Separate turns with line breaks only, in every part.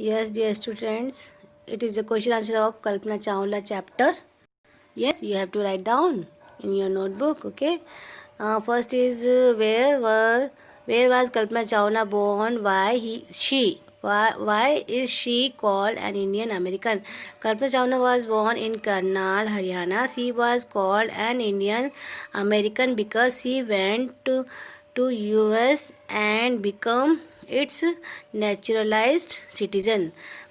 Yes, dear students, it is a question answer of Kalpana Chawla chapter. Yes, you have to write down in your notebook. Okay. First is where was Kalpana Chawla born? Why is she called an Indian American? Kalpana Chawla was born in Karnal, Haryana. She was called an Indian American because she went to US and become it's naturalised citizen.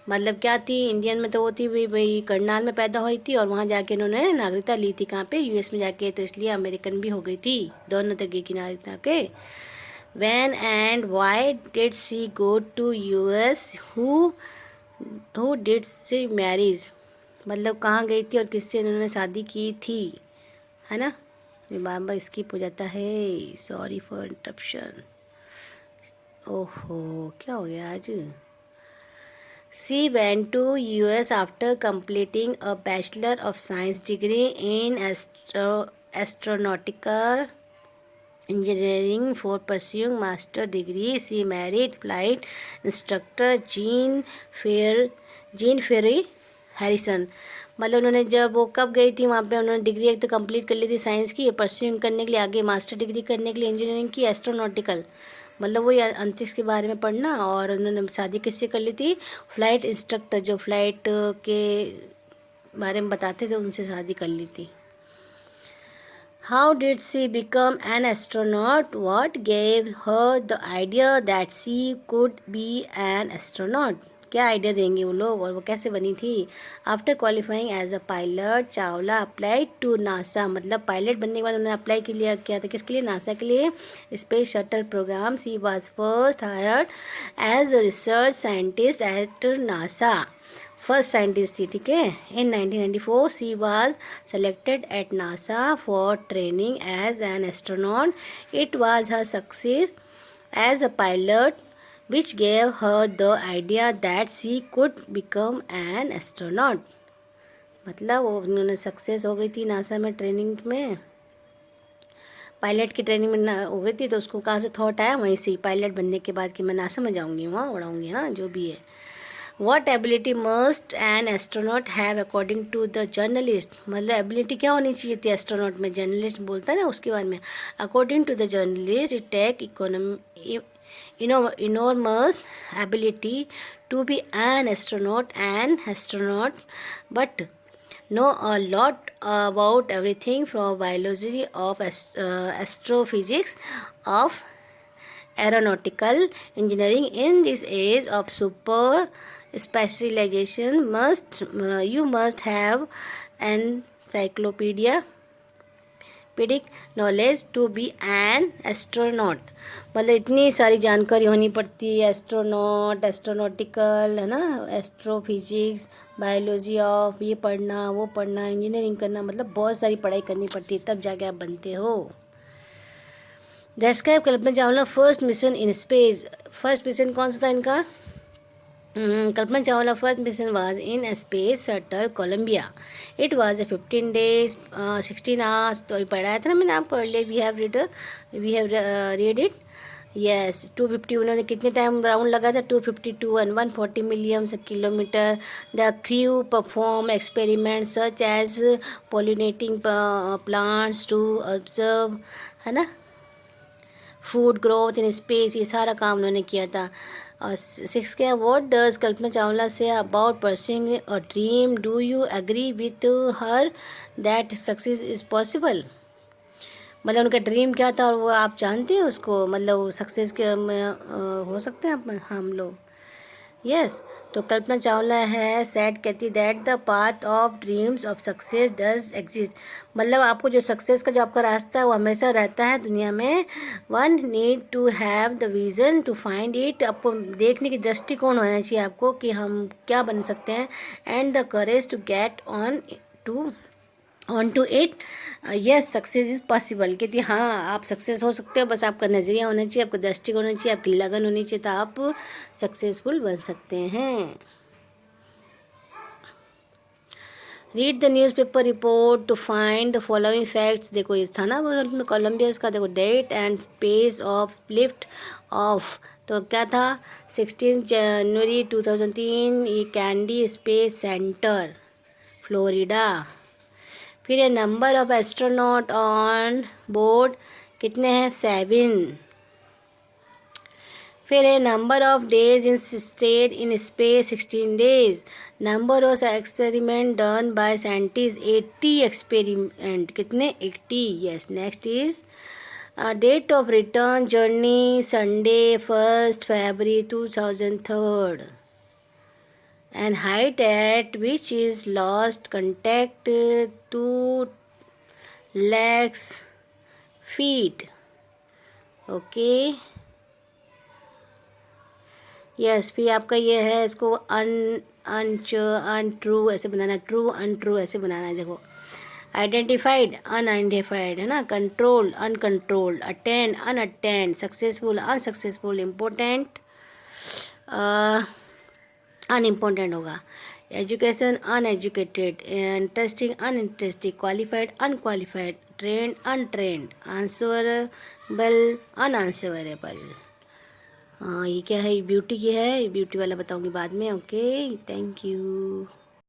मतलब क्या थी, Indian में तो वो थी भाई करनाल में पैदा हुई थी और वहाँ जाके इन्होंने नागरिकता ली थी। कहाँ पे? यूएस में जाके, तो इसलिए अमेरिकन भी हो गई थी, दोनों तरीके की नागरिकता के। When and why did she go to US? Who did she marriage? मतलब कहाँ गई थी और किससे इन्होंने शादी की थी, है ना। बार स्किप हो जाता है, सॉरी फॉर इंटरप्शन। ओहो, क्या हो गया आज। She went to US after completing a Bachelor of Science degree in astronautical engineering. For pursuing master degree, she married flight instructor Jean Ferry Harrison. मतलब उन्होंने जब वो कब गई थी वहाँ पे, उन्होंने डिग्री एक तो कंप्लीट कर ली थी साइंस की, परस्यूइंग करने के लिए आगे मास्टर डिग्री करने के लिए इंजीनियरिंग की एस्ट्रोनॉटिकल, मतलब वही अंतरिक्ष के बारे में पढ़ना। और उन्होंने शादी किससे कर ली थी? फ्लाइट इंस्ट्रक्टर, जो फ्लाइट के बारे में बताते थे, उनसे शादी कर ली थी। How did she become an astronaut? What gave her the idea that she could be an astronaut? क्या आइडिया देंगे वो लोग और वो कैसे बनी थी? After qualifying as a pilot, Chawla applied to NASA. मतलब पायलट बनने के बाद उन्होंने अप्लाई के लिए किया था, किसके लिए? नासा के लिए, space shuttle program. She was first hired as a research scientist at NASA, first scientist थी, ठीक है। In 1994 she was selected at NASA for training as an astronaut. It was her success as a pilot which gave her the idea that she could become an astronaut। मतलब वो उन्होंने success हो गई थी NASA में, training में, pilot की training में हो गई थी, तो उसको कहाँ से थॉट आया? वहीं से, पायलट बनने के बाद कि मैं नासा में जाऊँगी, वहाँ उड़ाऊँगी, हाँ जो भी है। What ability must an astronaut have according to the journalist? मतलब एबिलिटी क्या होनी चाहिए थी एस्ट्रोनॉट में? जर्नलिस्ट बोलता है ना उसके बारे में। According to the journalist, it take enormous ability to be an astronaut, but know a lot about everything from biology of astrophysics of aeronautical engineering. In this age of super specialization, you must have encyclopedia pedic knowledge to be an astronaut. मतलब इतनी सारी जानकारी होनी पड़ती है, astronaut, astronautical, है ना, astrophysics, biology of, ये पढ़ना वो पढ़ना, इंजीनियरिंग करना, मतलब बहुत सारी पढ़ाई करनी पड़ती है, तब जाके आप बनते हो। Describe Kalpana Chawla first mission in space. First mission कौन सा था इनका? Kalpana Chawla first mission was in a space shuttle Columbia. It was a 15 days 16 hours। तो पढ़ाया था ना मैंने, आप पढ़ लिया। we have read it। yes 250, उन्होंने कितने टाइम राउंड लगा था? 252 and 140 million kilometre. The crew perform experiment such as pollinating plants to observe, है ना, फूड ग्रोथ इन स्पेस, ये सारा काम उन्होंने किया था। और 6 क्या? व्हाट डज कल्पना चावला से about pursuing a dream? Do you agree with her that success is possible? मतलब उनका ड्रीम क्या था और वो आप जानते हैं उसको, मतलब सक्सेस के हो सकते हैं हम लोग। यस तो कल्पना चावला है सेड, कहती that the path of dreams of success does exist. मतलब आपको जो सक्सेस का जो आपका रास्ता है वो हमेशा रहता है दुनिया में। One need to have the vision to find it. आपको देखने की दृष्टिकोण होना चाहिए आपको कि हम क्या बन सकते हैं। And the courage to get on to it. Yes success is possible. कहती हाँ आप सक्सेस हो सकते हो, बस आपका नज़रिया होना चाहिए, आपका दृष्टिकोण होना चाहिए, आपकी लगन होनी चाहिए, तो आप सक्सेसफुल बन सकते हैं। Read the newspaper report to find the following facts. देखो ये था ना वो कोलंबिया का, देखो date and page of lift off, तो क्या था 16 जनवरी 2003, ये कैंडी स्पेस सेंटर फ्लोरिडा। फिर ये number of astronaut on board कितने हैं, 7। फिर है number of days in stayed in space 16 days. Number of experiment done by scientist 80 experiment, कितने 80। Yes, next is date of return journey Sunday 1 February 2003 and height at which is lost contact 2 lakhs feet. Okay yes, फिर आपका ये है, इसको untrue ऐसे बनाना, true untrue ऐसे बनाना है। देखो आइडेंटिफाइड अनआइडेंटिफाइड है ना, control uncontrolled, attend unattend, successful unsuccessful, important unimportant होगा, education uneducated, interesting uninteresting, qualified unqualified, trained untrained, answerable unanswerable. हाँ ये क्या है, ये ब्यूटी की है, ये ब्यूटी वाला बताऊंगी बाद में। Okay, thank you.